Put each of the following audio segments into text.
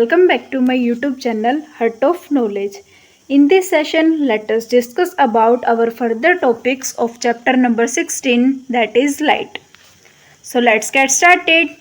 welcome back to my YouTube channel Heart of Knowledge. In this session, let us discuss about our further topics of chapter number 16, that is light. So let's get started.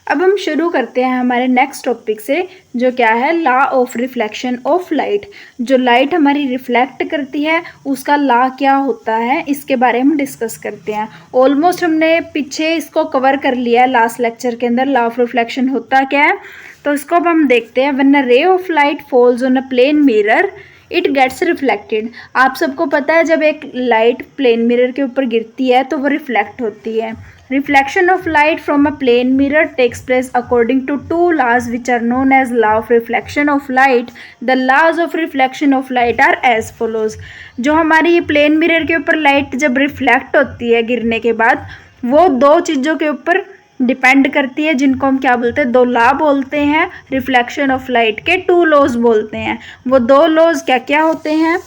अब हम शुरू करते हैं हमारे next topic से, जो क्या है law of reflection of light. जो लाइट हमारी रिफ्लेक्ट करती है उसका लॉ क्या होता है, इसके बारे में डिस्कस करते हैं। ऑलमोस्ट हमने पीछे इसको कवर कर लिया है लास्ट लेक्चर के अंदर, लॉ ऑफ रिफ्लेक्शन होता क्या है। तो इसको अब हम देखते हैं। When a ray of light falls on a plane mirror it gets reflected. आप सबको पता है जब एक लाइट प्लेन मिरर के ऊपर गिरती है तो वो रिफ्लेक्ट होती है। Reflection of light from a plane mirror takes place according to two laws which are known as law of reflection of light. The laws of reflection of light are as follows. जो हमारी ये plane mirror के ऊपर light जब reflect होती है गिरने के बाद, वो दो चीज़ों के ऊपर डिपेंड करती है, जिनको हम क्या बोलते हैं, दो लॉ बोलते हैं। रिफ्लेक्शन ऑफ लाइट के टू लॉज बोलते हैं। वो दो लॉज क्या क्या होते हैं?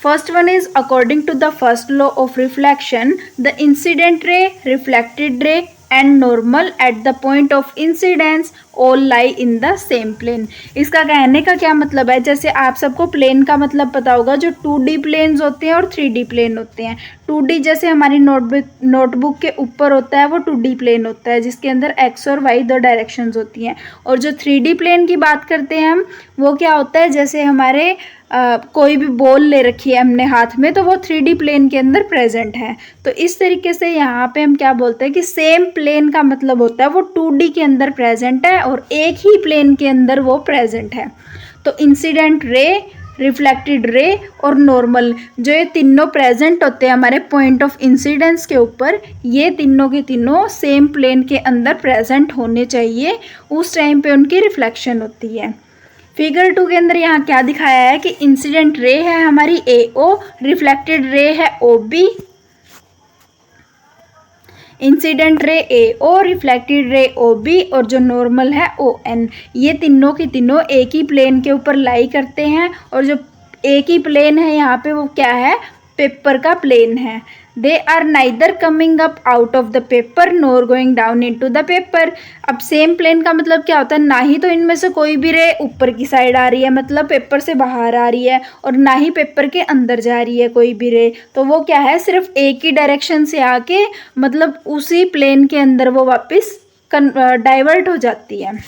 First one is according to the first law of reflection, the incident ray, reflected ray and normal at the point of incidence all lie in the same plane. इसका कहने का क्या मतलब है? जैसे आप सबको प्लेन का मतलब पता होगा, जो 2D प्लेन्स होते हैं और 3D प्लेन होते हैं। 2D जैसे हमारी नोटबुक के ऊपर होता है, वो 2D प्लेन होता है जिसके अंदर x और y दो डायरेक्शंस होती हैं। और जो 3D प्लेन की बात करते हैं हम, वो क्या होता है, जैसे हमारे कोई भी बॉल ले रखी है हमने हाथ में, तो वो 3D प्लेन के अंदर प्रेजेंट है। तो इस तरीके से यहाँ पे हम क्या बोलते हैं कि सेम प्लेन का मतलब होता है वो 2D के अंदर प्रेजेंट है और एक ही प्लेन के अंदर वो प्रेजेंट है। तो इंसिडेंट रे, रिफ्लेक्टेड रे और नॉर्मल, जो ये तीनों प्रेजेंट होते हैं हमारे पॉइंट ऑफ इंसिडेंस के ऊपर, ये तीनों के तीनों सेम प्लेन के अंदर प्रेजेंट होने चाहिए। उस टाइम पे उनकी रिफ्लेक्शन होती है। फिगर 2 के अंदर यहाँ क्या दिखाया है कि इंसिडेंट रे है हमारी AO, रिफ्लेक्टेड रे है OB। Incident ray AO, reflected ray OB और जो नॉर्मल है ON। ये तीनों की तीनों एक ही प्लेन के ऊपर लाई करते हैं। और जो एक ही प्लेन है यहाँ पे, वो क्या है, पेपर का प्लेन है। They are neither coming up out of the paper nor going down into the paper. अब सेम प्लेन का मतलब क्या होता है, ना ही तो इनमें से कोई भी रे ऊपर की साइड आ रही है, मतलब पेपर से बाहर आ रही है, और ना ही पेपर के अंदर जा रही है कोई भी रे। तो वो क्या है, सिर्फ एक ही डायरेक्शन से आके मतलब उसी प्लेन के अंदर वो वापस डाइवर्ट हो जाती है।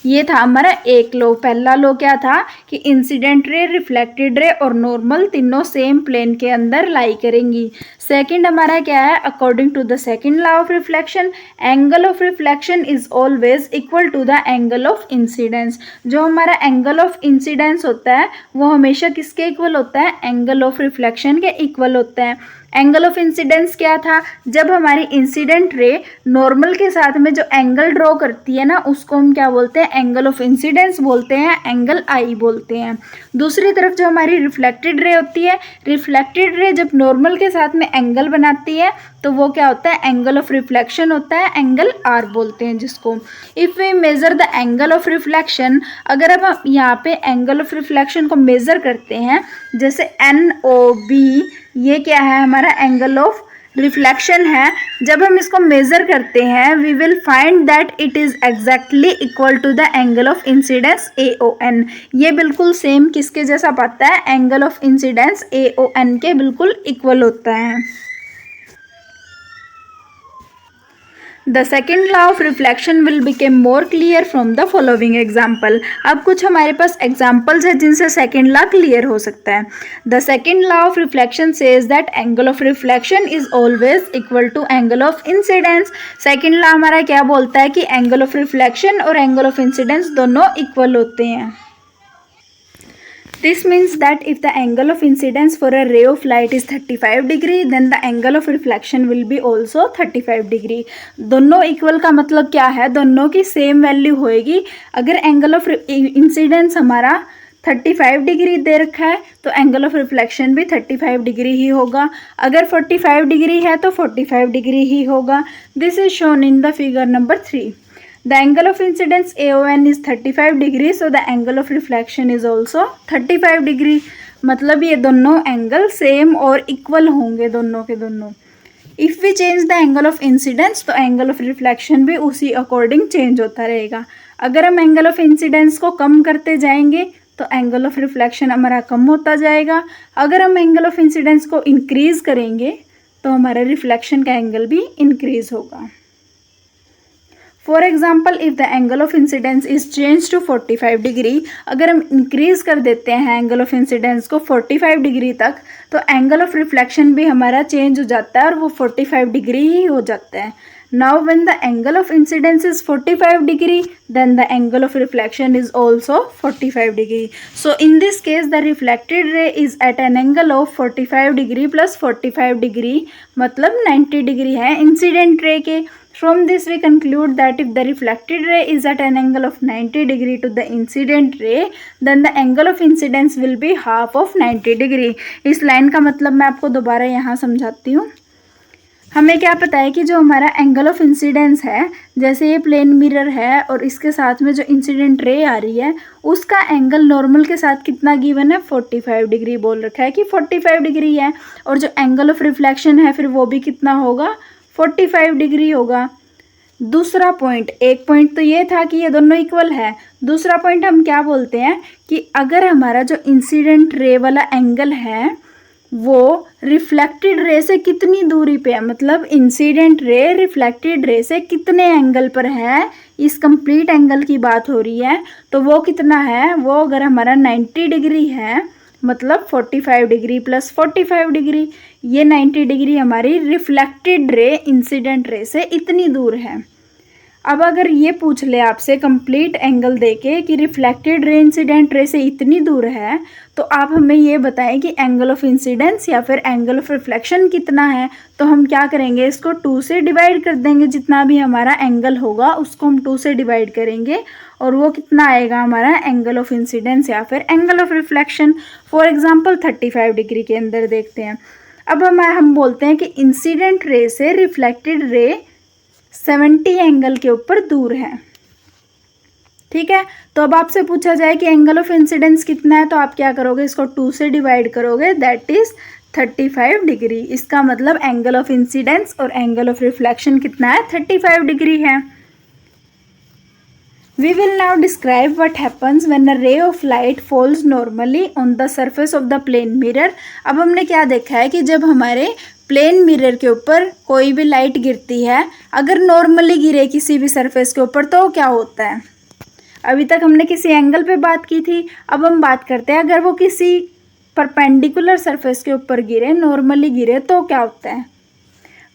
ये था हमारा एक लो। पहला लो क्या था कि इंसिडेंट रे, रिफ्लेक्टेड रे और नॉर्मल तीनों सेम प्लेन के अंदर लाई करेंगी। सेकंड हमारा क्या है, according to the second law of reflection, angle of reflection is always equal to the angle of incidence. जो हमारा एंगल ऑफ इंसिडेंस होता है वो हमेशा किसके इक्वल होता है, एंगल ऑफ रिफ्लेक्शन के इक्वल होता है। एंगल ऑफ इंसिडेंस क्या था, जब हमारी इंसिडेंट रे नॉर्मल के साथ में जो एंगल ड्रॉ करती है ना, उसको हम क्या बोलते हैं, एंगल ऑफ इंसिडेंस बोलते हैं, एंगल आई बोलते हैं। दूसरी तरफ जो हमारी रिफ्लेक्टेड रे होती है, रिफ्लेक्टेड रे जब नॉर्मल के साथ में एंगल बनाती है तो वो क्या होता है, एंगल ऑफ रिफ्लेक्शन होता है, एंगल आर बोलते हैं जिसको। If we measure the angle of reflection, अगर अब हम यहाँ पे एंगल ऑफ रिफ्लेक्शन को मेज़र करते हैं, जैसे NOB, ये क्या है, हमारा एंगल ऑफ रिफ्लेक्शन है। जब हम इसको मेज़र करते हैं, we will find that it is exactly equal to the angle of incidence AON। ये बिल्कुल सेम किसके जैसा पाता है, एंगल ऑफ इंसिडेंस AON के बिल्कुल इक्वल होता है। The second law of reflection will become more clear from the following example. अब कुछ हमारे पास examples है जिनसे second law clear हो सकता है। The second law of reflection says that angle of reflection is always equal to angle of incidence. Second law हमारा क्या बोलता है कि angle of reflection और angle of incidence दोनों equal होते हैं। This means that if the angle of incidence for a ray of light is 35 degree, then the angle of reflection will be also 35 degree. दोनों equal का मतलब क्या है, दोनों की सेम वैल्यू होएगी। अगर एंगल ऑफ इंसिडेंस हमारा 35 डिग्री दे रखा है तो एंगल ऑफ रिफ्लेक्शन भी 35 डिग्री ही होगा। अगर 45 डिग्री है तो 45 डिग्री ही होगा। This is shown in the figure number 3. The angle of incidence AON is 35 degree, so the angle of reflection is also 35 degree. मतलब ये दोनों एंगल सेम और इक्वल होंगे दोनों के दोनों। If we change the angle of incidence तो angle of reflection भी उसी अकॉर्डिंग चेंज होता रहेगा। अगर हम एंगल ऑफ इंसिडेंस को कम करते जाएंगे तो एंगल ऑफ रिफ्लेक्शन हमारा कम होता जाएगा। अगर हम एंगल ऑफ इंसिडेंस को इंक्रीज करेंगे तो हमारा रिफ्लेक्शन का एंगल भी इंक्रीज होगा। For example if the angle of incidence is change to 45 degree, अगर हम इंक्रीज कर देते हैं एंगल ऑफ इंसिडेंस को 45 डिग्री तक तो एंगल ऑफ रिफ्लेक्शन भी हमारा चेंज हो जाता है और वो 45 डिग्री ही हो जाता है। Now when the angle of incidence is 45 degree then the angle of reflection is also 45 degree. So in this case the reflected ray is at an angle of 45 degree plus 45 degree, मतलब 90 degree है incident रे के। From this we conclude that if the reflected ray is at an angle of 90 degree to the incident ray, then the angle of incidence will be half of 90 degree। इस line का मतलब मैं आपको दोबारा यहाँ समझाती हूँ। हमें क्या पता है कि जो हमारा एंगल ऑफ इंसिडेंस है, जैसे ये प्लेन मिरर है और इसके साथ में जो इंसिडेंट रे आ रही है उसका एंगल नॉर्मल के साथ कितना गिवन है, 45 डिग्री बोल रखा है कि 45 डिग्री है, और जो एंगल ऑफ रिफ्लेक्शन है फिर वो भी कितना होगा, 45 डिग्री होगा। दूसरा पॉइंट, एक पॉइंट तो ये था कि ये दोनों इक्वल है, दूसरा पॉइंट हम क्या बोलते हैं कि अगर हमारा जो इंसिडेंट रे वाला एंगल है वो रिफ्लेक्टेड रे से कितनी दूरी पे है, मतलब इंसिडेंट रे रिफ्लेक्टेड रे से कितने एंगल पर है, इस कंप्लीट एंगल की बात हो रही है, तो वो कितना है, वो अगर हमारा 90 डिग्री है मतलब 45 डिग्री प्लस 45 डिग्री, ये 90 डिग्री हमारी रिफ्लेक्टेड रे इंसिडेंट रे से इतनी दूर है। अब अगर ये पूछ ले आपसे कंप्लीट एंगल देके कि रिफ्लेक्टेड रे इंसिडेंट रे से इतनी दूर है, तो आप हमें ये बताएं कि एंगल ऑफ इंसिडेंस या फिर एंगल ऑफ रिफ्लेक्शन कितना है। तो हम क्या करेंगे, इसको 2 से डिवाइड कर देंगे, जितना भी हमारा एंगल होगा उसको हम 2 से डिवाइड करेंगे और वो कितना आएगा हमारा एंगल ऑफ इंसिडेंस या फिर angle of reflection. For example 35 degree के अंदर देखते हैं। अब हम बोलते हैं कि इंसिडेंट रे से रिफ्लेक्टेड रे 70 एंगल के ऊपर दूर है, ठीक है। तो अब आपसे पूछा जाए कि एंगल ऑफ इंसिडेंस कितना है, तो आप क्या करोगे, इसको 2 से डिवाइड करोगे, दैट इज 35 डिग्री। इसका मतलब एंगल ऑफ इंसिडेंस और एंगल ऑफ रिफ्लेक्शन कितना है, 35 डिग्री है। We will now describe what happens when a ray of light falls normally on the surface of the plane mirror। अब हमने क्या देखा है कि जब हमारे प्लेन मिरर के ऊपर कोई भी लाइट गिरती है, अगर नॉर्मली गिरे किसी भी सरफेस के ऊपर तो क्या होता है। अभी तक हमने किसी एंगल पे बात की थी, अब हम बात करते हैं अगर वो किसी परपेंडिकुलर सरफेस के ऊपर गिरे, नॉर्मली गिरे तो क्या होता है।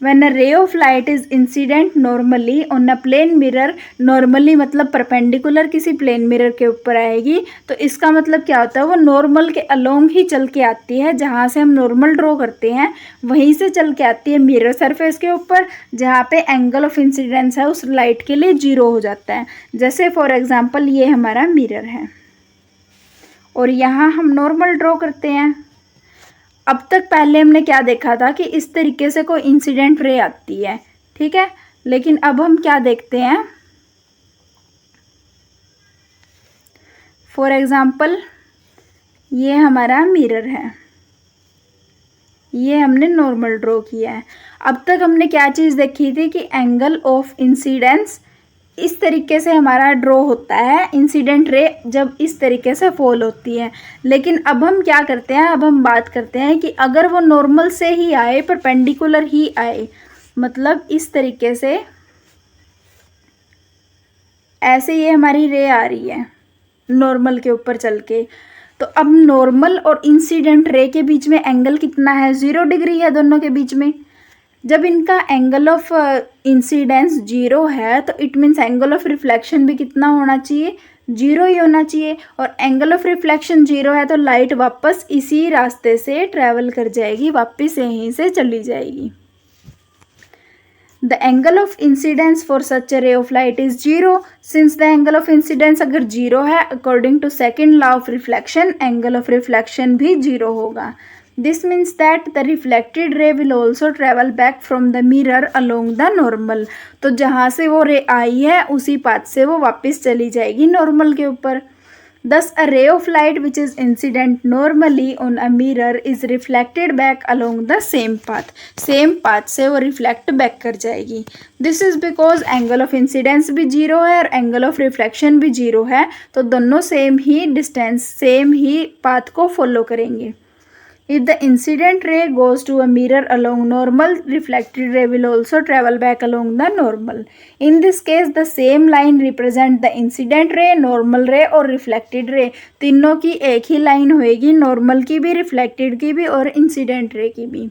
When a ray of light is incident normally on a plane mirror, normally मतलब परपेंडिकुलर किसी प्लेन मिरर के ऊपर आएगी, तो इसका मतलब क्या होता है, वो नॉर्मल के अलोंग ही चल के आती है, जहाँ से हम नॉर्मल ड्रॉ करते हैं वहीं से चल के आती है मिरर सरफेस के ऊपर, जहाँ पे एंगल ऑफ इंसिडेंस है उस लाइट के लिए 0 हो जाता है। जैसे फॉर एग्जांपल ये हमारा मिरर है और यहाँ हम नॉर्मल ड्रॉ करते हैं। अब तक पहले हमने क्या देखा था कि इस तरीके से कोई इंसिडेंट रे आती है, ठीक है, लेकिन अब हम क्या देखते हैं, फॉर एग्जांपल ये हमारा मिरर है, ये हमने नॉर्मल ड्रॉ किया है। अब तक हमने क्या चीज़ देखी थी कि एंगल ऑफ इंसिडेंस इस तरीके से हमारा ड्रॉ होता है, इंसिडेंट रे जब इस तरीके से फॉल होती है। लेकिन अब हम क्या करते हैं, अब हम बात करते हैं कि अगर वो नॉर्मल से ही आए, परपेंडिकुलर ही आए, मतलब इस तरीके से ऐसे ये हमारी रे आ रही है नॉर्मल के ऊपर चल के, तो अब नॉर्मल और इंसिडेंट रे के बीच में एंगल कितना है, 0 डिग्री है दोनों के बीच में। जब इनका एंगल ऑफ इंसिडेंस 0 है तो it means angle of reflection भी कितना होना चाहिए, 0 ही होना चाहिए। और एंगल ऑफ रिफ्लेक्शन 0 है तो लाइट वापस इसी रास्ते से ट्रैवल कर जाएगी, वापस यहीं से चली जाएगी। The angle of incidence for such a ray of light is 0। Since the angle of incidence अगर 0 है, according to second law of reflection angle of reflection भी 0 होगा। This means that the reflected ray will also travel back from the mirror along the normal। तो जहाँ से वो रे आई है उसी पाथ से वो वापस चली जाएगी नॉर्मल के ऊपर। Thus, a ray of light which is incident normally on a mirror is reflected back along the same path. Same path से वो reflect back कर जाएगी. This is because angle of incidence भी जीरो है और angle of reflection भी zero है, तो दोनों सेम ही distance, सेम ही path को follow करेंगे. If the incident ray goes to a mirror along normal, reflected ray will also travel back along the normal. In this case, the same line represent the incident ray, normal ray और reflected ray. तीनों की एक ही line होएगी, normal की भी, reflected की भी और incident ray की भी.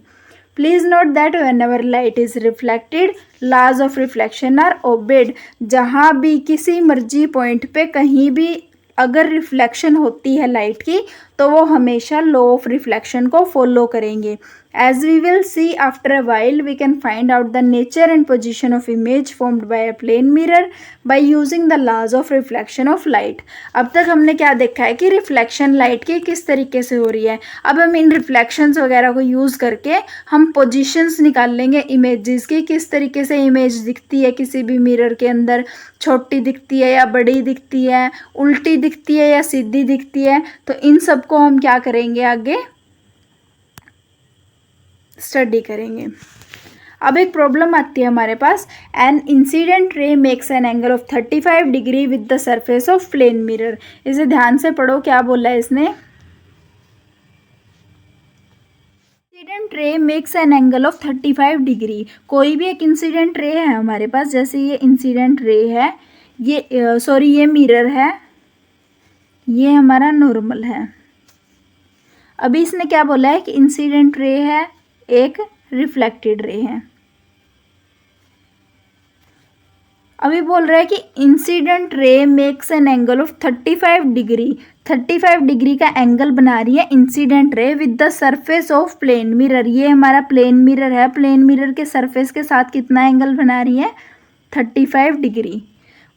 Please note that whenever light is reflected, laws of reflection are obeyed. जहाँ भी किसी मर्जी पॉइंट पे कहीं भी अगर रिफ्लेक्शन होती है लाइट की तो वो हमेशा लॉ ऑफ रिफ्लेक्शन को फॉलो करेंगे. As we will see after a while we can find out the nature and position of image formed by a plane mirror by using the laws of reflection of light. अब तक हमने क्या देखा है कि reflection light की किस तरीके से हो रही है. अब हम इन रिफ्लेक्शंस वगैरह को यूज़ करके हम पोजीशंस निकाल लेंगे इमेजेस की, किस तरीके से इमेज दिखती है किसी भी मिरर के अंदर, छोटी दिखती है या बड़ी दिखती है, उल्टी दिखती है या सीधी दिखती है. तो इन सब को हम क्या करेंगे, आगे स्टडी करेंगे. अब एक प्रॉब्लम आती है हमारे पास. An incident ray makes an angle of 35 degree with the surface of plane mirror. इसे ध्यान से पढ़ो, क्या बोला है इसने. Incident ray makes an angle of 35 degree. कोई भी एक इंसिडेंट रे है हमारे पास, जैसे ये इंसिडेंट रे है, ये सॉरी ये मिरर है, ये हमारा नॉर्मल है. अभी इसने क्या बोला है कि इंसिडेंट रे है, एक रिफ्लेक्टेड रे है. अभी बोल रहा है कि incident ray makes an angle of 35 degree. 35 degree का एंगल बना रही है incident ray with the surface of plane mirror. ये हमारा प्लेन मिरर है, प्लेन मिरर के सरफेस के साथ कितना एंगल बना रही है, 35 degree.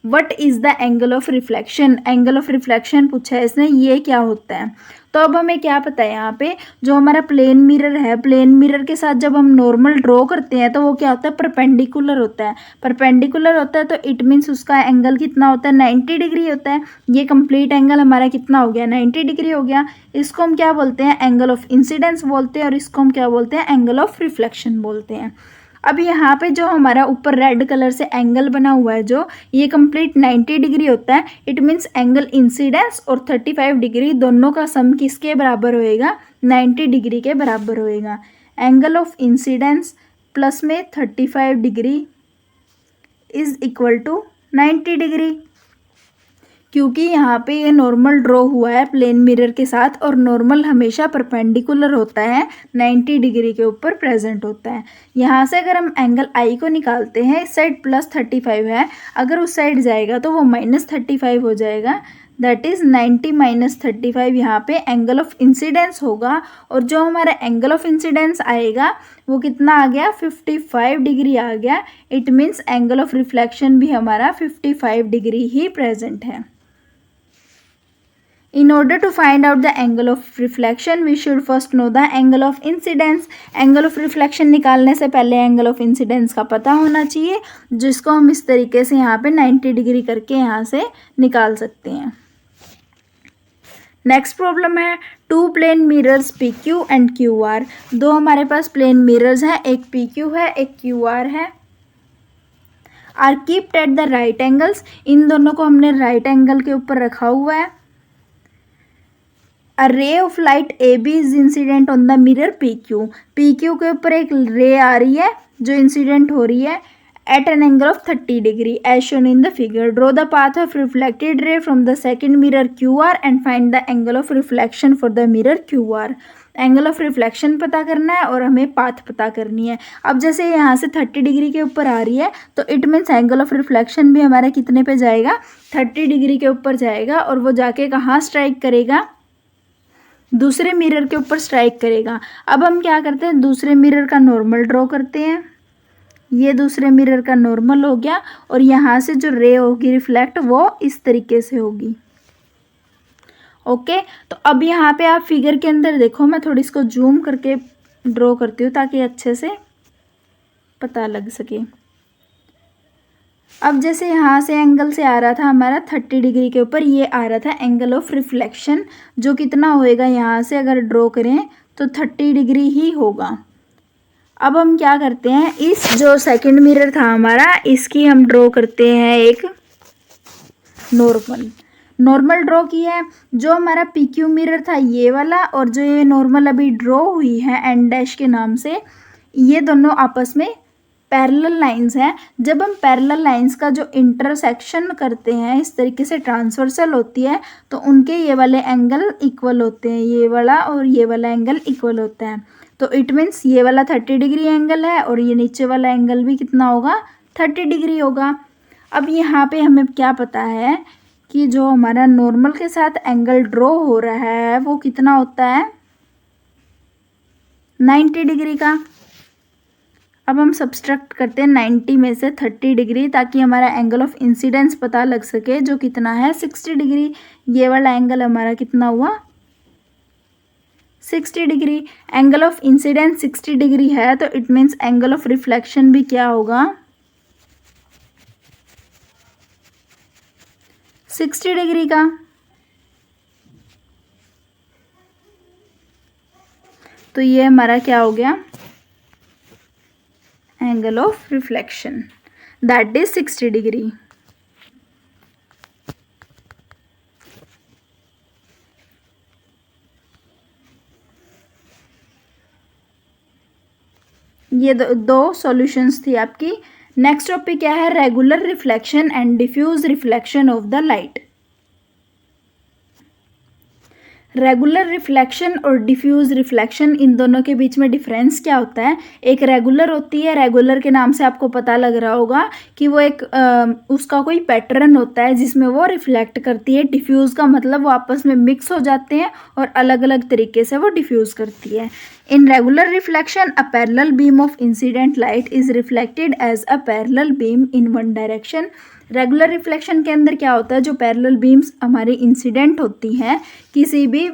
What is the angle of reflection. Angle of reflection पूछा है इसने, ये क्या होता है. तो अब हमें क्या पता है, यहाँ पे जो हमारा प्लेन मिरर है, प्लेन मिरर के साथ जब हम नॉर्मल ड्रॉ करते हैं तो वो क्या होता है, परपेंडिकुलर होता है. परपेंडिकुलर होता है तो इट मीन्स उसका एंगल कितना होता है, 90 डिग्री होता है. ये कंप्लीट एंगल हमारा कितना हो गया, 90 डिग्री हो गया. इसको हम क्या बोलते हैं, एंगल ऑफ इंसिडेंस बोलते हैं और इसको हम क्या बोलते हैं, एंगल ऑफ रिफ्लेक्शन बोलते हैं. अब यहाँ पे जो हमारा ऊपर रेड कलर से एंगल बना हुआ है, जो ये कंप्लीट 90 डिग्री होता है. इट मीन्स एंगल इंसिडेंस और 35 डिग्री दोनों का सम किसके बराबर होएगा, 90 डिग्री के बराबर होएगा. एंगल ऑफ इंसिडेंस प्लस में 35 degree is equal to 90 degree. क्योंकि यहाँ पे ये नॉर्मल ड्रॉ हुआ है प्लेन मिरर के साथ और नॉर्मल हमेशा परपेंडिकुलर होता है, 90 डिग्री के ऊपर प्रेजेंट होता है. यहाँ से अगर हम एंगल आई को निकालते हैं, इस साइड प्लस 35 है, अगर उस साइड जाएगा तो वो माइनस 35 हो जाएगा. दैट इज़ 90 माइनस 35 यहाँ पे एंगल ऑफ इंसिडेंस होगा. और जो हमारा एंगल ऑफ इंसिडेंस आएगा वो कितना आ गया, 55 डिग्री आ गया. It means angle of reflection भी हमारा 55 डिग्री ही प्रेजेंट है. In order to find out the angle of reflection, we should first know the angle of incidence. Angle of reflection निकालने से पहले angle of incidence का पता होना चाहिए, जिसको हम इस तरीके से यहाँ पे 90 डिग्री करके यहाँ से निकाल सकते हैं. नेक्स्ट प्रॉब्लम है, two plane mirrors PQ and QR. दो हमारे पास प्लेन मिरर्स हैं, एक PQ है एक QR है. Are kept at the right angles. इन दोनों को हमने राइट एंगल के ऊपर रखा हुआ है. A ray of light AB is incident on the mirror PQ. PQ के ऊपर एक रे आ रही है जो इंसिडेंट हो रही है at an angle of 30 degree as shown in the figure. Draw the path of reflected ray from the second mirror QR and find the angle of reflection for the mirror QR. Angle of reflection पता करना है और हमें path पता करनी है. अब जैसे यहाँ से 30 डिग्री के ऊपर आ रही है तो it means angle of reflection भी हमारा कितने पे जाएगा, 30 डिग्री के ऊपर जाएगा. और वो जाके कहाँ स्ट्राइक करेगा, दूसरे मिरर के ऊपर स्ट्राइक करेगा. अब हम क्या करते हैं, दूसरे मिरर का नॉर्मल ड्रॉ करते हैं. ये दूसरे मिरर का नॉर्मल हो गया और यहाँ से जो रे होगी रिफ्लेक्ट वो इस तरीके से होगी. ओके, तो अब यहाँ पे आप फिगर के अंदर देखो, मैं थोड़ी इसको जूम करके ड्रॉ करती हूँ ताकि अच्छे से पता लग सके. अब जैसे यहाँ से एंगल से आ रहा था हमारा 30 डिग्री के ऊपर, ये आ रहा था एंगल ऑफ रिफ्लेक्शन, जो कितना होएगा यहाँ से अगर ड्रॉ करें तो 30 डिग्री ही होगा। अब हम क्या करते हैं, इस जो सेकंड मिरर था हमारा, इसकी हम ड्रॉ करते हैं एक नॉर्मल ड्रॉ की है। जो हमारा पीक्यू मिरर था ये वाला, और जो ये नॉर्मल अभी ड्रॉ हुई है एन डैश के नाम से, ये दोनों आपस में पैरेलल लाइंस हैं। जब हम पैरेलल लाइंस का जो इंटरसेक्शन करते हैं, इस तरीके से ट्रांसवर्सल होती है, तो उनके ये वाले एंगल इक्वल होते हैं, ये वाला और ये वाला एंगल इक्वल होता है। तो इट मीन्स ये वाला 30 डिग्री एंगल है और ये नीचे वाला एंगल भी कितना होगा, 30 डिग्री होगा। अब यहाँ पे हमें क्या पता है कि जो हमारा नॉर्मल के साथ एंगल ड्रॉ हो रहा है वो कितना होता है, 90 डिग्री का। अब हम सब्सट्रैक्ट करते हैं 90 में से 30 डिग्री, ताकि हमारा एंगल ऑफ इंसिडेंस पता लग सके, जो कितना है 60 डिग्री। ये वाला एंगल हमारा कितना हुआ, 60 degree. Angle of incidence 60 degree है, तो it means angle of reflection भी क्या होगा, 60 डिग्री का। तो ये हमारा क्या हो गया, angle of reflection, that is 60 degree. ये दो सॉल्यूशंस थी आपकी। नेक्स्ट टॉपिक क्या है, regular reflection and diffuse reflection of the light. Regular reflection और डिफ्यूज रिफ्लेक्शन, इन दोनों के बीच में डिफरेंस क्या होता है। एक रेगुलर होती है, रेगुलर के नाम से आपको पता लग रहा होगा कि वो एक उसका कोई पैटर्न होता है जिसमें वो रिफ्लेक्ट करती है। डिफ्यूज का मतलब वो आपस में मिक्स हो जाते हैं और अलग अलग तरीके से वो डिफ्यूज करती है। In regular reflection a parallel beam of incident light is reflected as a parallel beam in one direction. Regular reflection के अंदर क्या होता है, जो पैरेलल बीम्स हमारी इंसिडेंट होती हैं किसी भी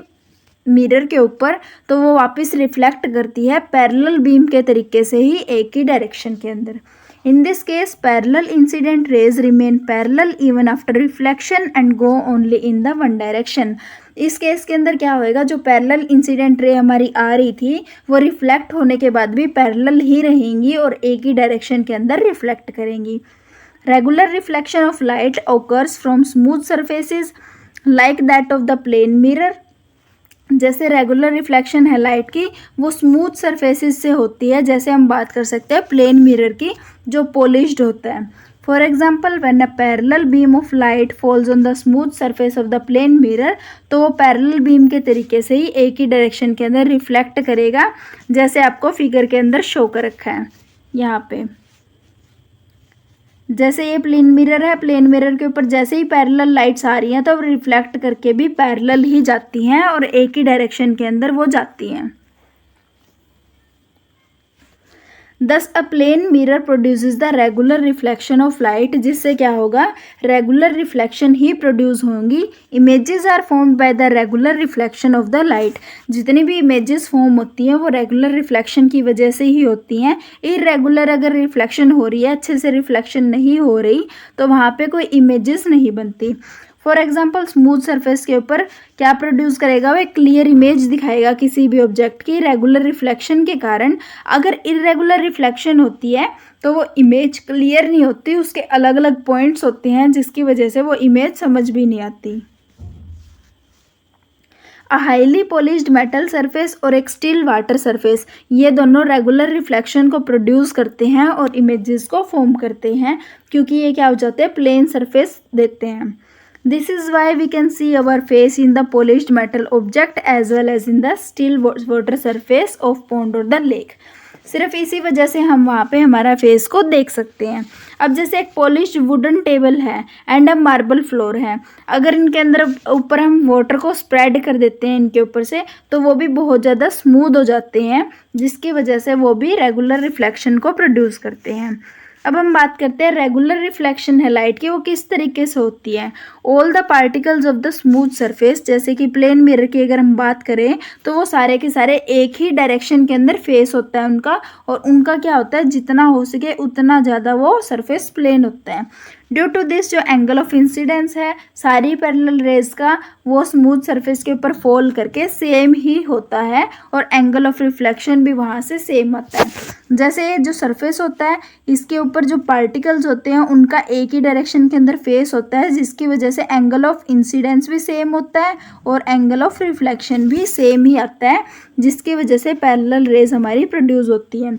मिरर के ऊपर, तो वो वापस रिफ्लेक्ट करती है पैरेलल बीम के तरीके से ही एक ही डायरेक्शन के अंदर। इन this case parallel incident raise remain parallel even after reflection and go only in the one direction. इस केस के अंदर क्या होएगा, जो पैरेलल इंसिडेंट रे हमारी आ रही थी वो रिफ्लेक्ट होने के बाद भी पैरेलल ही रहेंगी और एक ही डायरेक्शन के अंदर रिफ्लेक्ट करेंगी। Regular reflection of light occurs from smooth surfaces like that of the plane mirror। जैसे रेगुलर रिफ्लेक्शन है लाइट की, वो स्मूथ सरफेसेस से होती है। जैसे हम बात कर सकते हैं प्लेन मिरर की, जो पॉलिश्ड होता है। For example when a parallel beam of light falls on the smooth surface of the plane mirror, तो वो पैरेलल बीम के तरीके से ही एक ही डायरेक्शन के अंदर रिफ्लेक्ट करेगा, जैसे आपको फिगर के अंदर शो कर रखा है यहाँ पे। जैसे ये प्लेन मिरर है, प्लेन मिरर के ऊपर जैसे ही पैरेलल लाइट्स आ रही हैं तो रिफ्लेक्ट करके भी पैरेलल ही जाती हैं और एक ही डायरेक्शन के अंदर वो जाती हैं। Thus a plane mirror produces the regular reflection of light, जिससे क्या होगा, रेगुलर रिफ्लेक्शन ही प्रोड्यूस होंगी। Images are formed by the regular reflection of the light. जितनी भी इमेजेस फॉर्म होती हैं वो रेगुलर रिफ्लेक्शन की वजह से ही होती हैं। इरेगुलर अगर रिफ्लेक्शन हो रही है, अच्छे से रिफ्लेक्शन नहीं हो रही, तो वहाँ पे कोई इमेजेस नहीं बनती। फॉर एग्जाम्पल स्मूथ सरफेस के ऊपर क्या प्रोड्यूस करेगा, वो एक क्लियर इमेज दिखाएगा किसी भी ऑब्जेक्ट की। रेगुलर रिफ्लेक्शन के कारण अगर इरेगुलर रिफ्लेक्शन होती है तो वो इमेज क्लियर नहीं होती, उसके अलग अलग पॉइंट्स होते हैं जिसकी वजह से वो इमेज समझ भी नहीं आती। A highly polished metal surface और एक स्टिल वाटर सरफेस, ये दोनों रेगुलर रिफ्लेक्शन को प्रोड्यूस करते हैं और इमेजेस को फॉर्म करते हैं, क्योंकि ये क्या हो जाते हैं, प्लेन सरफेस देते हैं। This is why we can see our face in the polished metal object as well as in the still water surface of pond or the lake। सिर्फ इसी वजह से हम वहाँ पे हमारा फेस को देख सकते हैं। अब जैसे एक पॉलिश्ड वुडन टेबल है एंड अ मार्बल फ्लोर है, अगर इनके अंदर ऊपर हम वाटर को स्प्रेड कर देते हैं इनके ऊपर से, तो वो भी बहुत ज़्यादा स्मूथ हो जाते हैं, जिसकी वजह से वो भी रेगुलर रिफ्लेक्शन को प्रोड्यूस करते हैं। अब हम बात करते हैं रेगुलर रिफ्लेक्शन है लाइट की, वो किस तरीके से होती है। All the particles of the smooth surface, जैसे कि प्लेन मिरर की अगर हम बात करें तो वो सारे के सारे एक ही डायरेक्शन के अंदर फेस होता है उनका, और उनका क्या होता है, जितना हो सके उतना ज़्यादा वो सरफेस प्लेन होता है। ड्यू टू दिस जो एंगल ऑफ इंसिडेंस है सारी पैरेलल रेज का वो स्मूथ सरफेस के ऊपर फॉल करके सेम ही होता है और एंगल ऑफ रिफ्लेक्शन भी वहाँ से सेम आता है। जैसे जो सरफेस होता है इसके ऊपर जो पार्टिकल्स होते हैं उनका एक ही डायरेक्शन के अंदर फेस होता है, जिसकी वजह से एंगल ऑफ इंसिडेंस भी सेम होता है और एंगल ऑफ रिफ्लेक्शन भी सेम ही आता है, जिसकी वजह से पैरेलल रेज हमारी प्रोड्यूस होती है।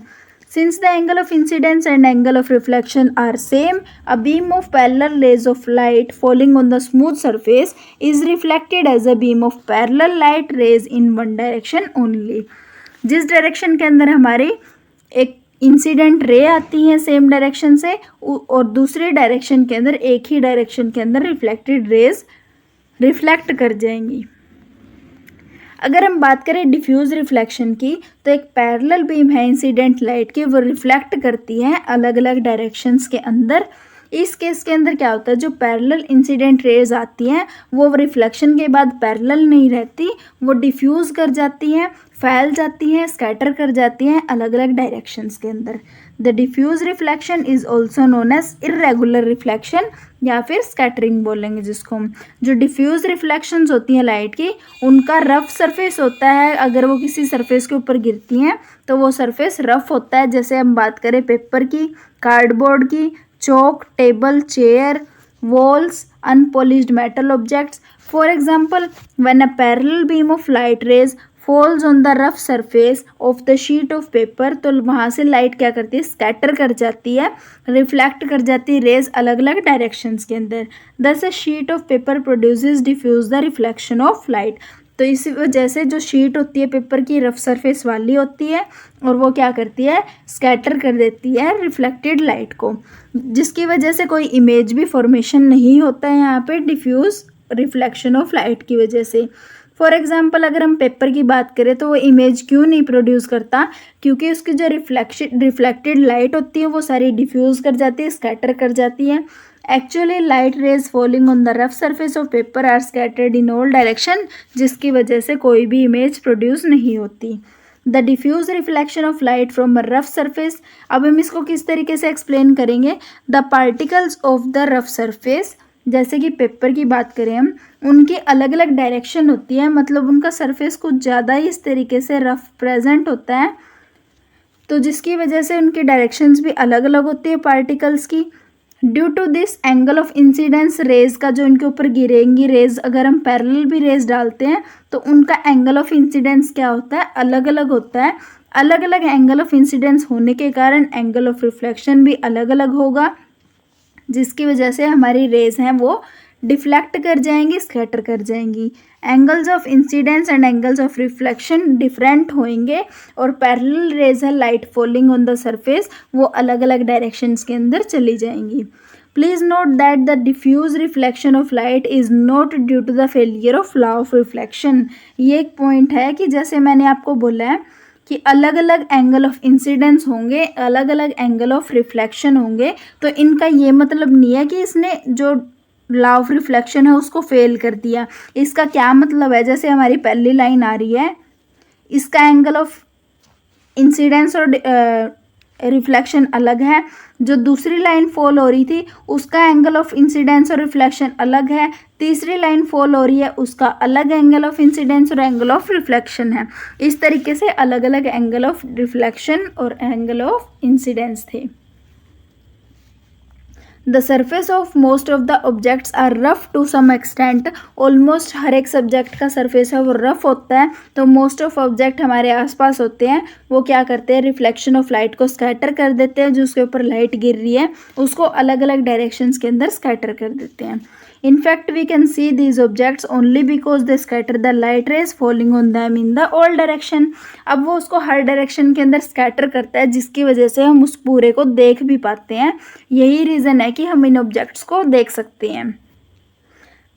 Since the angle of incidence and angle of reflection are same, a beam of parallel rays of light falling on the smooth surface is reflected as a beam of parallel light rays in one direction only. जिस direction के अंदर हमारी एक incident ray आती है same direction से और दूसरे डायरेक्शन के अंदर एक ही डायरेक्शन के अंदर रिफ्लेक्टेड रेज रिफ्लेक्ट कर जाएंगी। अगर हम बात करें डिफ्यूज़ रिफ्लेक्शन की तो एक पैरेलल बीम है इंसिडेंट लाइट की, वो रिफ्लेक्ट करती है अलग अलग डायरेक्शंस के अंदर। इस केस के अंदर क्या होता है, जो पैरेलल इंसिडेंट रेज आती हैं वो रिफ्लेक्शन के बाद पैरेलल नहीं रहती, वो डिफ्यूज़ कर जाती हैं, फैल जाती हैं, स्कैटर कर जाती हैं अलग अलग डायरेक्शंस के अंदर। The diffuse reflection is also known as irregular reflection या फिर स्कैटरिंग बोलेंगे जिसको हम। जो डिफ्यूज़ रिफ्लेक्शंस होती हैं लाइट की उनका रफ सरफेस होता है, अगर वो किसी सरफेस के ऊपर गिरती हैं तो वो सरफेस रफ होता है। जैसे हम बात करें पेपर की, कार्डबोर्ड की, chalk, table, chair, walls, unpolished metal objects. For example when a parallel beam of light rays falls on the rough surface of the sheet of paper, तो वहाँ से लाइट क्या करती है, स्कैटर कर जाती है, रिफ्लेक्ट कर जाती है रेज अलग अलग डायरेक्शंस के अंदर। Thus a sheet of paper produces diffuse the reflection of light. तो इस वजह से जो शीट होती है पेपर की रफ सरफेस वाली होती है और वो क्या करती है, स्कैटर कर देती है रिफ्लेक्टेड लाइट को, जिसकी वजह से कोई इमेज भी फॉर्मेशन नहीं होता है यहाँ पे डिफ्यूज रिफ्लेक्शन ऑफ लाइट की वजह से। फॉर एग्जाम्पल अगर हम पेपर की बात करें तो वो इमेज क्यों नहीं प्रोड्यूस करता, क्योंकि उसकी जो रिफ्लेक्टेड लाइट होती है वो सारी डिफ्यूज़ कर जाती है, स्कैटर कर जाती है। Actually light rays falling on the rough surface of paper are scattered in all direction, जिसकी वजह से कोई भी इमेज प्रोड्यूस नहीं होती। The diffuse reflection of light from a rough surface, अब हम इसको किस तरीके से एक्सप्लेन करेंगे। The particles of the rough surface, जैसे कि पेपर की बात करें हम, उनकी अलग अलग डायरेक्शन होती है, मतलब उनका सरफेस कुछ ज़्यादा ही इस तरीके से रफ प्रेजेंट होता है, तो जिसकी वजह से उनकी डायरेक्शंस भी अलग अलग होती है पार्टिकल्स की। Due to this angle of incidence rays का जो इनके ऊपर गिरेंगी रेज, अगर हम पैरेलल भी रेज डालते हैं तो उनका एंगल ऑफ इंसिडेंस क्या होता है, अलग अलग होता है। अलग अलग एंगल ऑफ इंसिडेंस होने के कारण एंगल ऑफ रिफ्लेक्शन भी अलग अलग होगा, जिसकी वजह से हमारी रेज हैं वो डिफ्लेक्ट कर जाएंगी, स्कैटर कर जाएंगी। Angles of incidence and angles of reflection different होंगे और पैरेलल रेज है light falling on the surface वो अलग अलग डायरेक्शंस के अंदर चली जाएंगी। Please note that the diffuse reflection of light is not due to the failure of law of reflection. ये एक पॉइंट है कि जैसे मैंने आपको बोला है कि अलग अलग एंगल ऑफ इंसिडेंस होंगे, अलग अलग एंगल ऑफ रिफ्लेक्शन होंगे, तो इनका ये मतलब नहीं है कि इसने जो लॉ ऑफ रिफ्लेक्शन है उसको फेल कर दिया। इसका क्या मतलब है, जैसे हमारी पहली लाइन आ रही है, इसका एंगल ऑफ इंसिडेंस और रिफ्लेक्शन अलग है, जो दूसरी लाइन फॉल हो रही थी उसका एंगल ऑफ इंसिडेंस और रिफ्लेक्शन अलग है, तीसरी लाइन फॉल हो रही है उसका अलग एंगल ऑफ इंसिडेंस और एंगल ऑफ रिफ्लेक्शन है। इस तरीके से अलग अलग एंगल ऑफ रिफ्लेक्शन और एंगल ऑफ इंसिडेंस थे। The surface of most of the objects are rough to some extent. Almost हर एक सब्जेक्ट का सरफेस है वो रफ होता है, तो मोस्ट ऑफ ऑब्जेक्ट हमारे आसपास होते हैं वो क्या करते हैं, रिफ्लेक्शन ऑफ लाइट को स्कैटर कर देते हैं, जो उसके ऊपर लाइट गिर रही है उसको अलग अलग डायरेक्शंस के अंदर स्कैटर कर देते हैं। In fact, we can see these objects only because they scatter the light rays falling on them in the all direction. अब वो उसको हर डायरेक्शन के अंदर स्कैटर करता है, जिसकी वजह से हम उस पूरे को देख भी पाते हैं। यही रीज़न है कि हम इन ऑब्जेक्ट्स को देख सकते हैं।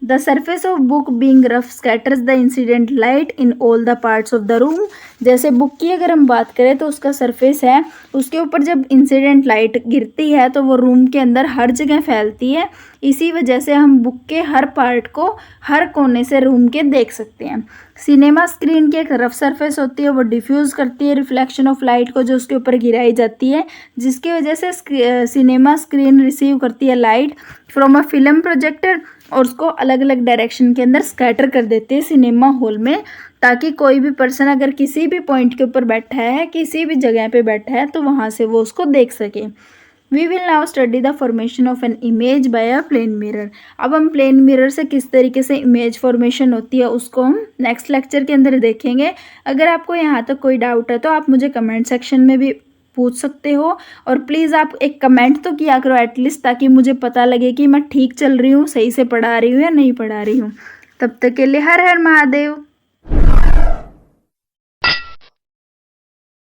The surface of book being rough scatters the incident light in all the parts of the room. जैसे बुक की अगर हम बात करें तो उसका सरफेस है, उसके ऊपर जब इंसिडेंट लाइट गिरती है तो वो रूम के अंदर हर जगह फैलती है। इसी वजह से हम बुक के हर पार्ट को हर कोने से रूम के देख सकते हैं। सिनेमा स्क्रीन की एक रफ सरफेस होती है, वो डिफ्यूज़ करती है रिफ्लेक्शन ऑफ लाइट को जो उसके ऊपर गिराई जाती है, जिसकी वजह से सिनेमा स्क्रीन रिसीव करती है light from a film projector और उसको अलग अलग डायरेक्शन के अंदर स्कैटर कर देती है सिनेमा हॉल में, ताकि कोई भी पर्सन अगर किसी भी पॉइंट के ऊपर बैठा है, किसी भी जगह पे बैठा है, तो वहाँ से वो उसको देख सके। We will now study the formation of an image by a plane mirror. अब हम प्लेन मिरर से किस तरीके से इमेज फॉर्मेशन होती है उसको हम नेक्स्ट लेक्चर के अंदर देखेंगे। अगर आपको यहाँ तक कोई डाउट है तो आप मुझे कमेंट सेक्शन में भी पूछ सकते हो, और प्लीज़ आप एक कमेंट तो किया करो एटलीस्ट, ताकि मुझे पता लगे कि मैं ठीक चल रही हूँ, सही से पढ़ा रही हूँ या नहीं पढ़ा रही हूँ। तब तक के लिए हर हर महादेव।